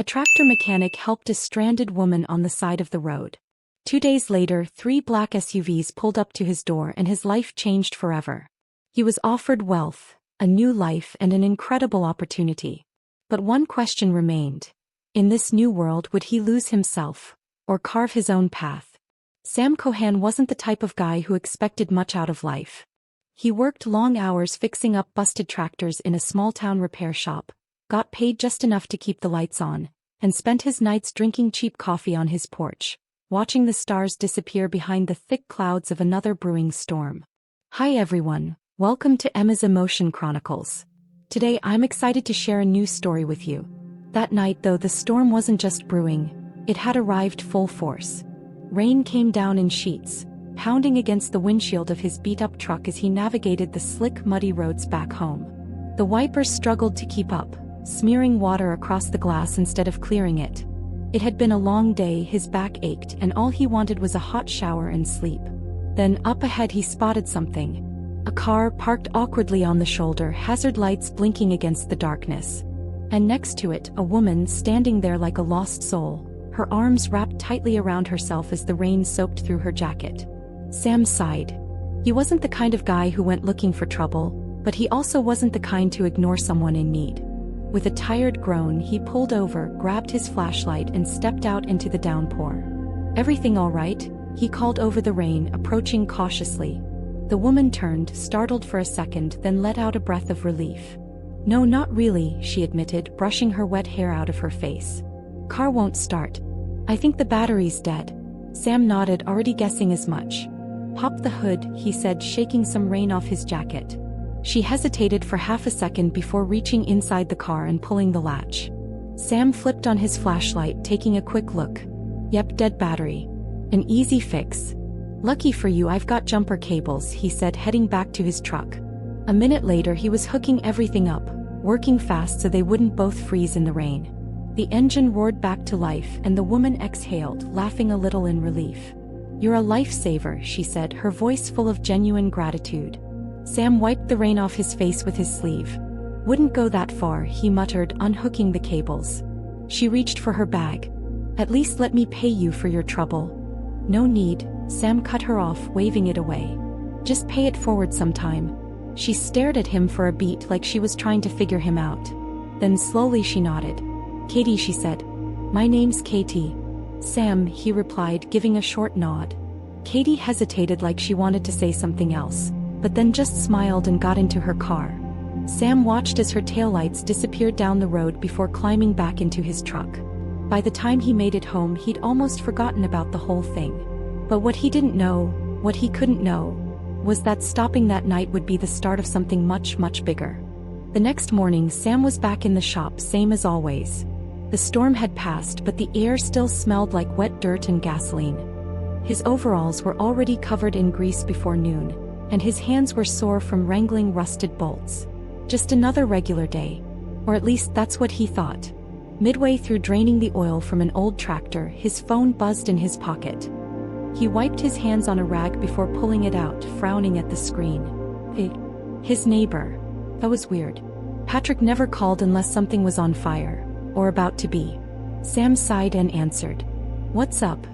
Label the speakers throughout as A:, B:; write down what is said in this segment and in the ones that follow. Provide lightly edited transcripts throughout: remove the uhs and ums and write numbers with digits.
A: tractor mechanic helped a stranded woman on the side of the road. 2 days later, 3 black SUVs pulled up to his door and his life changed forever. He was offered wealth, a new life and an incredible opportunity. But one question remained. In this new world, would he lose himself, or carve his own path? Sam Cohan wasn't the type of guy who expected much out of life. He worked long hours fixing up busted tractors in a small-town repair shop, got paid just enough to keep the lights on, and spent his nights drinking cheap coffee on his porch, watching the stars disappear behind the thick clouds of another brewing storm. Hi everyone, welcome to Emma's Emotion Chronicles. Today I'm excited to share a new story with you. That night though, the storm wasn't just brewing, it had arrived full force. Rain came down in sheets, pounding against the windshield of his beat-up truck as he navigated the slick, muddy roads back home. The wipers struggled to keep up, smearing water across the glass instead of clearing it. It had been a long day, his back ached, and all he wanted was a hot shower and sleep. Then, up ahead he spotted something. A car parked awkwardly on the shoulder, hazard lights blinking against the darkness. And next to it, a woman standing there like a lost soul, her arms wrapped tightly around herself as the rain soaked through her jacket. Sam sighed. He wasn't the kind of guy who went looking for trouble, but he also wasn't the kind to ignore someone in need. With a tired groan, he pulled over, grabbed his flashlight and stepped out into the downpour. "Everything all right?" he called over the rain, approaching cautiously. The woman turned, startled for a second, then let out a breath of relief. "No, not really," she admitted, brushing her wet hair out of her face. "Car won't start. I think the battery's dead." Sam nodded, already guessing as much. "Pop the hood," he said, shaking some rain off his jacket. She hesitated for half a second before reaching inside the car and pulling the latch. Sam flipped on his flashlight, taking a quick look. "Yep, dead battery. An easy fix. Lucky for you I've got jumper cables," he said, heading back to his truck. A minute later he was hooking everything up, working fast so they wouldn't both freeze in the rain. The engine roared back to life and the woman exhaled, laughing a little in relief. "You're a lifesaver," she said, her voice full of genuine gratitude. Sam wiped the rain off his face with his sleeve. "Wouldn't go that far," he muttered, unhooking the cables. She reached for her bag. "At least let me pay you for your trouble." "No need," Sam cut her off, waving it away. "Just pay it forward sometime." She stared at him for a beat like she was trying to figure him out. Then slowly she nodded. "Katie," she said. "My name's Katie." "Sam," he replied, giving a short nod. Katie hesitated like she wanted to say something else, but then just smiled and got into her car. Sam watched as her taillights disappeared down the road before climbing back into his truck. By the time he made it home, he'd almost forgotten about the whole thing. But what he didn't know, what he couldn't know, was that stopping that night would be the start of something much, much bigger. The next morning, Sam was back in the shop, same as always. The storm had passed, but the air still smelled like wet dirt and gasoline. His overalls were already covered in grease before noon, and his hands were sore from wrangling rusted bolts. Just another regular day. Or at least that's what he thought. Midway through draining the oil from an old tractor, his phone buzzed in his pocket. He wiped his hands on a rag before pulling it out, frowning at the screen. His neighbor. That was weird. Patrick never called unless something was on fire, or about to be. Sam sighed and answered. "What's up?"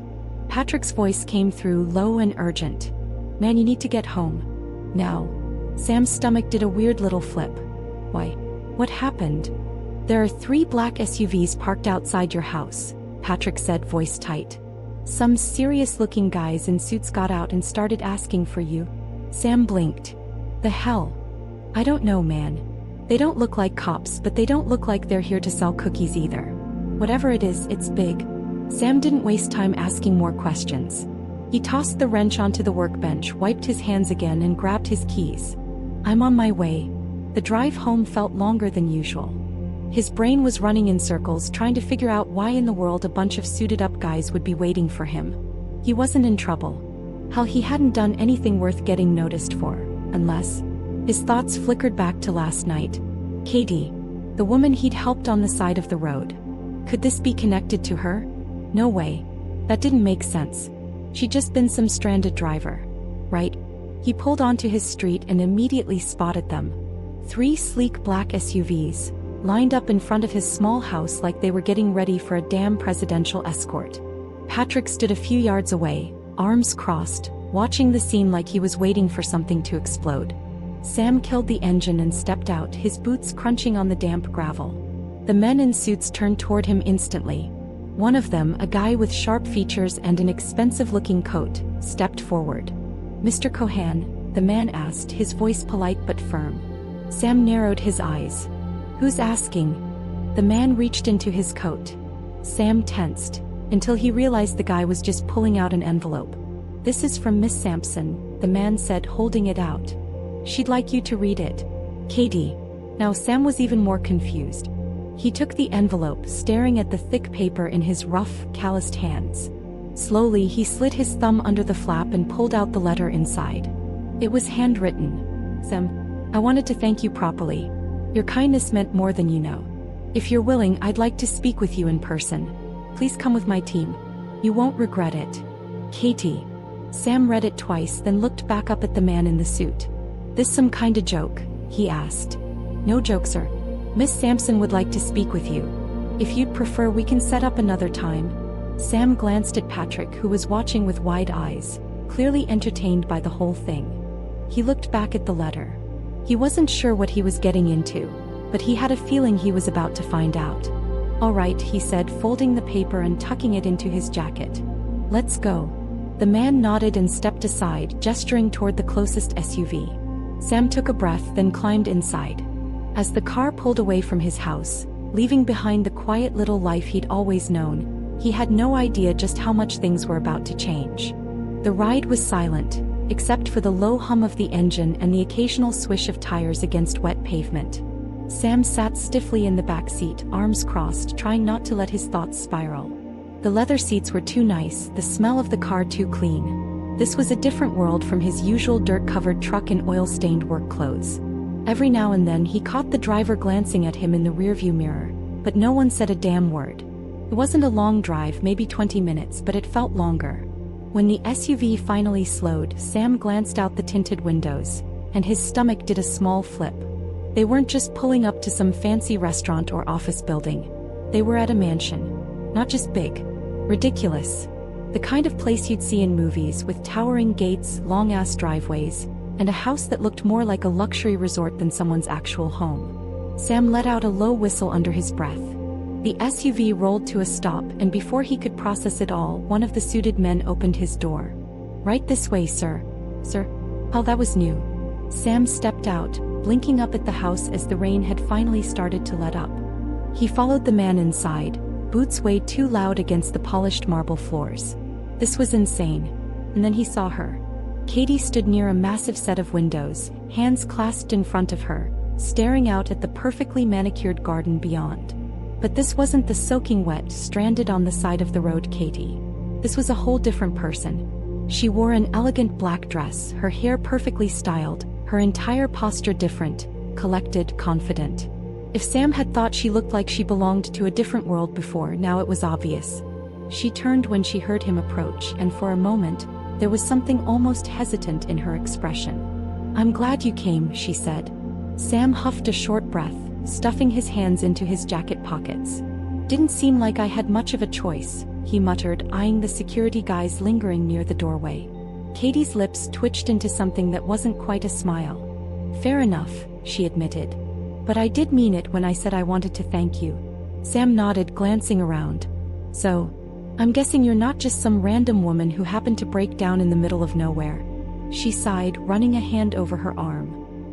A: Patrick's voice came through, low and urgent. "Man, you need to get home. Now." Sam's stomach did a weird little flip. "Why? What happened?" "There are 3 black SUVs parked outside your house," Patrick said, voice tight. "Some serious-looking guys in suits got out and started asking for you." Sam blinked. "The hell? I don't know, man. They don't look like cops, but they don't look like they're here to sell cookies either. Whatever it is, it's big." Sam didn't waste time asking more questions. He tossed the wrench onto the workbench, wiped his hands again and grabbed his keys. "I'm on my way." The drive home felt longer than usual. His brain was running in circles, trying to figure out why in the world a bunch of suited-up guys would be waiting for him. He wasn't in trouble. Hell, he hadn't done anything worth getting noticed for, unless... His thoughts flickered back to last night. Katie, the woman he'd helped on the side of the road. Could this be connected to her? No way. That didn't make sense. She'd just been some stranded driver. Right? He pulled onto his street and immediately spotted them. 3 sleek black SUVs, lined up in front of his small house like they were getting ready for a damn presidential escort. Patrick stood a few yards away, arms crossed, watching the scene like he was waiting for something to explode. Sam killed the engine and stepped out, his boots crunching on the damp gravel. The men in suits turned toward him instantly. One of them, a guy with sharp features and an expensive-looking coat, stepped forward. "Mr. Cohan?" the man asked, his voice polite but firm. Sam narrowed his eyes. "Who's asking?" The man reached into his coat. Sam tensed, until he realized the guy was just pulling out an envelope. "This is from Miss Sampson," the man said, holding it out. "She'd like you to read it." "Katie." Now Sam was even more confused. He took the envelope, staring at the thick paper in his rough, calloused hands. Slowly he slid his thumb under the flap and pulled out the letter inside. It was handwritten. "Sam, I wanted to thank you properly. Your kindness meant more than you know. If you're willing, I'd like to speak with you in person. Please come with my team. You won't regret it. Katie." Sam read it twice, then looked back up at the man in the suit. "This some kinda joke?" he asked. "No joke, sir. Miss Sampson would like to speak with you. If you'd prefer, we can set up another time." Sam glanced at Patrick, who was watching with wide eyes, clearly entertained by the whole thing. He looked back at the letter. He wasn't sure what he was getting into, but he had a feeling he was about to find out. "All right," he said, folding the paper and tucking it into his jacket. "Let's go." The man nodded and stepped aside, gesturing toward the closest SUV. Sam took a breath, then climbed inside. As the car pulled away from his house, leaving behind the quiet little life he'd always known, he had no idea just how much things were about to change. The ride was silent, except for the low hum of the engine and the occasional swish of tires against wet pavement. Sam sat stiffly in the back seat, arms crossed, trying not to let his thoughts spiral. The leather seats were too nice, the smell of the car too clean. This was a different world from his usual dirt-covered truck and oil-stained work clothes. Every now and then he caught the driver glancing at him in the rearview mirror, but no one said a damn word. It wasn't a long drive, maybe 20 minutes, but it felt longer. When the SUV finally slowed, Sam glanced out the tinted windows, and his stomach did a small flip. They weren't just pulling up to some fancy restaurant or office building. They were at a mansion. Not just big. Ridiculous. The kind of place you'd see in movies, with towering gates, long-ass driveways, and a house that looked more like a luxury resort than someone's actual home. Sam let out a low whistle under his breath. The SUV rolled to a stop, and before he could process it all, one of the suited men opened his door. "Right this way, sir." "Sir?" "Oh, that was new." Sam stepped out, blinking up at the house as the rain had finally started to let up. He followed the man inside, boots weighed too loud against the polished marble floors. This was insane. And then he saw her. Katie stood near a massive set of windows, hands clasped in front of her, staring out at the perfectly manicured garden beyond. But this wasn't the soaking wet, stranded on the side of the road Katie. This was a whole different person. She wore an elegant black dress, her hair perfectly styled, her entire posture different, collected, confident. If Sam had thought she looked like she belonged to a different world before, now it was obvious. She turned when she heard him approach, and for a moment, there was something almost hesitant in her expression. "I'm glad you came," she said. Sam huffed a short breath, stuffing his hands into his jacket pockets. "Didn't seem like I had much of a choice," he muttered, eyeing the security guys lingering near the doorway. Katie's lips twitched into something that wasn't quite a smile. "Fair enough," she admitted. "But I did mean it when I said I wanted to thank you." Sam nodded, glancing around. "So, I'm guessing you're not just some random woman who happened to break down in the middle of nowhere." She sighed, running a hand over her arm.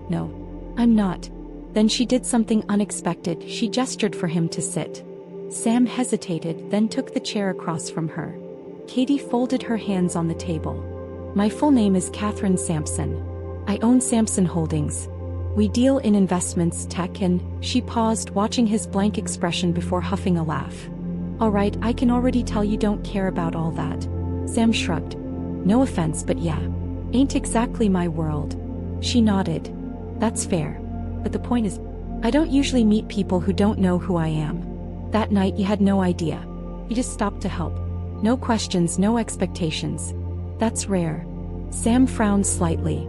A: "No, I'm not." Then she did something unexpected. She gestured for him to sit. Sam hesitated, then took the chair across from her. Katie folded her hands on the table. "My full name is Catherine Sampson. I own Sampson Holdings. We deal in investments, tech, and..." She paused, watching his blank expression before huffing a laugh. "All right, I can already tell you don't care about all that." Sam shrugged. "No offense, but yeah. Ain't exactly my world." She nodded. "That's fair. But the point is, I don't usually meet people who don't know who I am. That night you had no idea. You just stopped to help. No questions, no expectations. That's rare." Sam frowned slightly.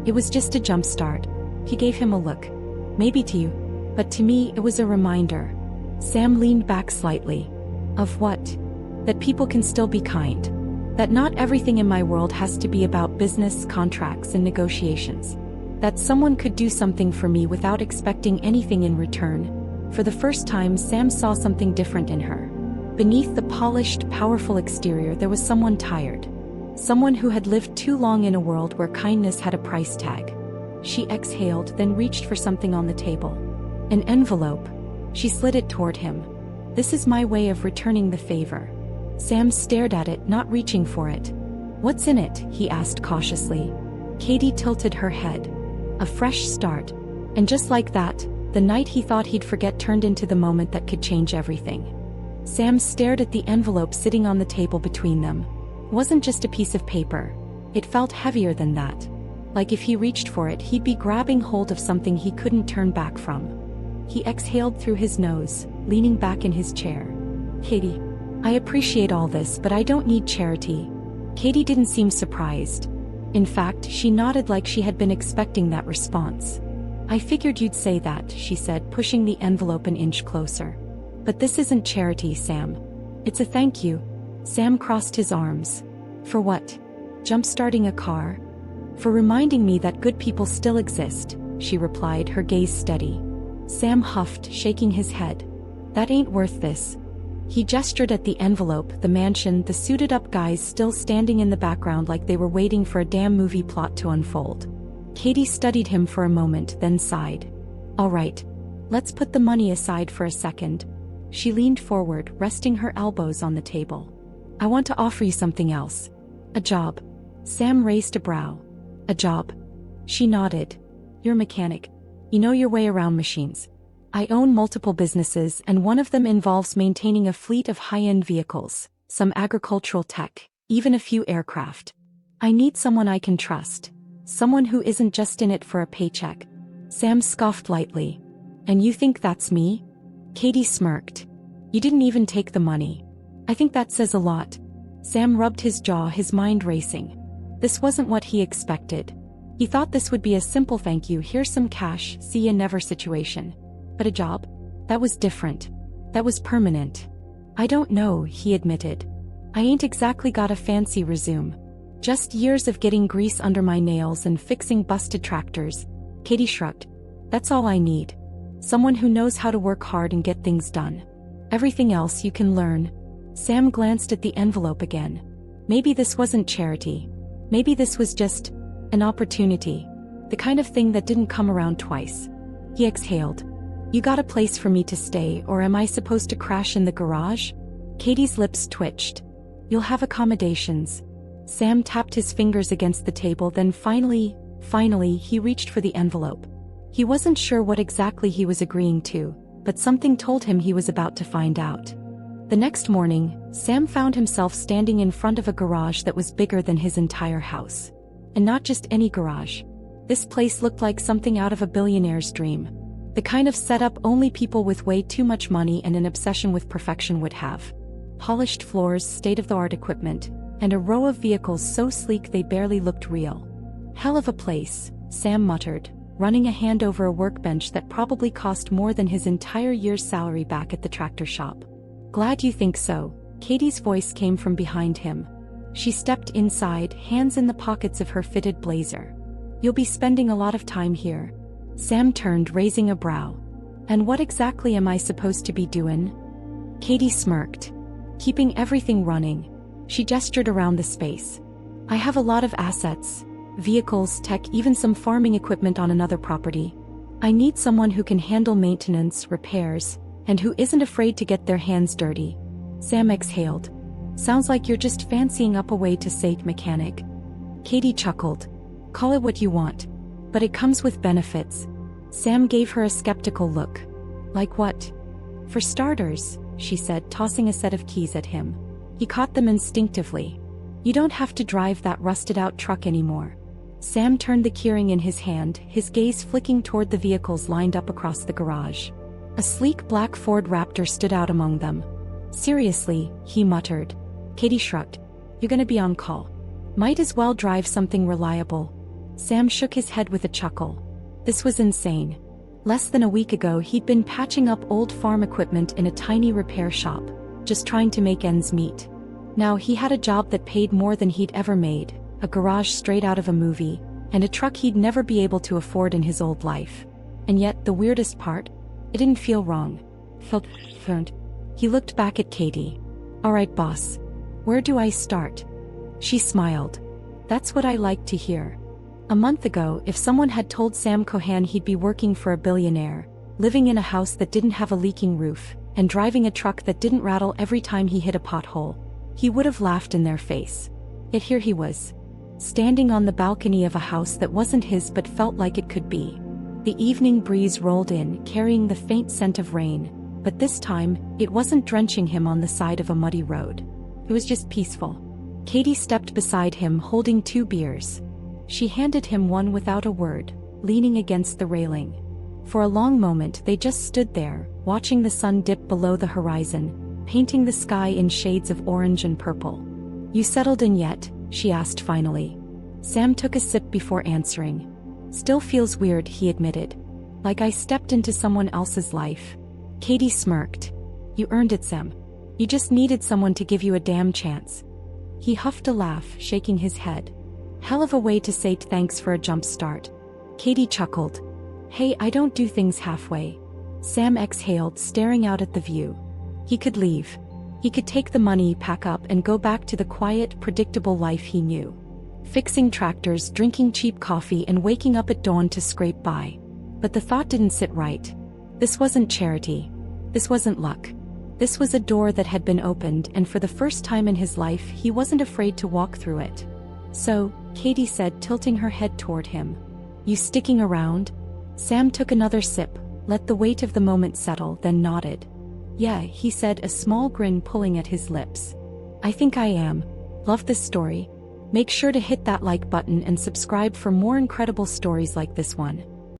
A: "It was just a jump start." He gave him a look. "Maybe to you. But to me, it was a reminder. Sam leaned back slightly. Of what? That people can still be kind. That not everything in my world has to be about business, contracts, and negotiations. That someone could do something for me without expecting anything in return. For the first time, Sam saw something different in her. Beneath the polished, powerful exterior, there was someone tired. Someone who had lived too long in a world where kindness had a price tag. She exhaled, then reached for something on the table. An envelope. She slid it toward him. This is my way of returning the favor. Sam stared at it, not reaching for it. What's in it? He asked cautiously. Katie tilted her head. A fresh start. And just like that, the night he thought he'd forget turned into the moment that could change everything. Sam stared at the envelope sitting on the table between them. It wasn't just a piece of paper. It felt heavier than that. Like if he reached for it, he'd be grabbing hold of something he couldn't turn back from. He exhaled through his nose, leaning back in his chair. Katie, I appreciate all this, but I don't need charity. Katie didn't seem surprised. In fact, she nodded like she had been expecting that response. I figured you'd say that, she said, pushing the envelope an inch closer. But this isn't charity, Sam. It's a thank you. Sam crossed his arms. For what? Jump-starting a car? For reminding me that good people still exist, she replied, her gaze steady. Sam huffed, shaking his head. That ain't worth this. He gestured at the envelope, the mansion, the suited-up guys still standing in the background like they were waiting for a damn movie plot to unfold. Katie studied him for a moment, then sighed. All right. Let's put the money aside for a second. She leaned forward, resting her elbows on the table. I want to offer you something else. A job. Sam raised a brow. A job. She nodded. You're a mechanic. You know your way around machines. I own multiple businesses, and one of them involves maintaining a fleet of high-end vehicles, some agricultural tech, even a few aircraft. I need someone I can trust. Someone who isn't just in it for a paycheck. Sam scoffed lightly. And you think that's me? Katie smirked. You didn't even take the money. I think that says a lot. Sam rubbed his jaw, his mind racing. This wasn't what he expected. He thought this would be a simple thank you, here's some cash, see ya never situation. But a job? That was different. That was permanent. I don't know, he admitted. I ain't exactly got a fancy resume. Just years of getting grease under my nails and fixing busted tractors. Katie shrugged. That's all I need. Someone who knows how to work hard and get things done. Everything else you can learn. Sam glanced at the envelope again. Maybe this wasn't charity. Maybe this was just an opportunity. The kind of thing that didn't come around twice. He exhaled. You got a place for me to stay, or am I supposed to crash in the garage? Katie's lips twitched. You'll have accommodations. Sam tapped his fingers against the table, then finally, he reached for the envelope. He wasn't sure what exactly he was agreeing to, but something told him he was about to find out. The next morning, Sam found himself standing in front of a garage that was bigger than his entire house. And not just any garage. This place looked like something out of a billionaire's dream. The kind of setup only people with way too much money and an obsession with perfection would have. Polished floors, state-of-the-art equipment, and a row of vehicles so sleek they barely looked real. Hell of a place, Sam muttered, running a hand over a workbench that probably cost more than his entire year's salary back at the tractor shop. Glad you think so, Katie's voice came from behind him. She stepped inside, hands in the pockets of her fitted blazer. You'll be spending a lot of time here. Sam turned, raising a brow. And what exactly am I supposed to be doing? Katie smirked. Keeping everything running. She gestured around the space. I have a lot of assets. Vehicles, tech, even some farming equipment on another property. I need someone who can handle maintenance, repairs, and who isn't afraid to get their hands dirty. Sam exhaled. Sounds like you're just fancying up a way to say mechanic. Katie chuckled. Call it what you want. But it comes with benefits. Sam gave her a skeptical look. Like what? For starters, she said, tossing a set of keys at him. He caught them instinctively. You don't have to drive that rusted-out truck anymore. Sam turned the keyring in his hand, his gaze flicking toward the vehicles lined up across the garage. A sleek black Ford Raptor stood out among them. Seriously, he muttered. Katie shrugged. You're gonna be on call. Might as well drive something reliable. Sam shook his head with a chuckle. This was insane. Less than a week ago he'd been patching up old farm equipment in a tiny repair shop, just trying to make ends meet. Now he had a job that paid more than he'd ever made, a garage straight out of a movie, and a truck he'd never be able to afford in his old life. And yet, the weirdest part? It didn't feel wrong. Felt earned. He looked back at Katie. "All right, boss. Where do I start?" She smiled. "That's what I like to hear." A month ago, if someone had told Sam Cohan he'd be working for a billionaire, living in a house that didn't have a leaking roof, and driving a truck that didn't rattle every time he hit a pothole, he would have laughed in their face. Yet here he was, standing on the balcony of a house that wasn't his but felt like it could be. The evening breeze rolled in, carrying the faint scent of rain, but this time, it wasn't drenching him on the side of a muddy road. It was just peaceful. Katie stepped beside him holding 2 beers. She handed him one without a word, leaning against the railing. For a long moment they just stood there, watching the sun dip below the horizon, painting the sky in shades of orange and purple. "You settled in yet?" she asked finally. Sam took a sip before answering. "Still feels weird," he admitted. "Like I stepped into someone else's life." Katie smirked. "You earned it, Sam. You just needed someone to give you a damn chance." He huffed a laugh, shaking his head. "Hell of a way to say thanks for a jump start." Katie chuckled. "Hey, I don't do things halfway." Sam exhaled, staring out at the view. He could leave. He could take the money, pack up, and go back to the quiet, predictable life he knew. Fixing tractors, drinking cheap coffee, and waking up at dawn to scrape by. But the thought didn't sit right. This wasn't charity. This wasn't luck. This was a door that had been opened, and for the first time in his life he wasn't afraid to walk through it. "So," Katie said, tilting her head toward him. "You sticking around?" Sam took another sip, let the weight of the moment settle, then nodded. "Yeah," he said, a small grin pulling at his lips. "I think I am. Love this story. Make sure to hit that like button and subscribe for more incredible stories like this one."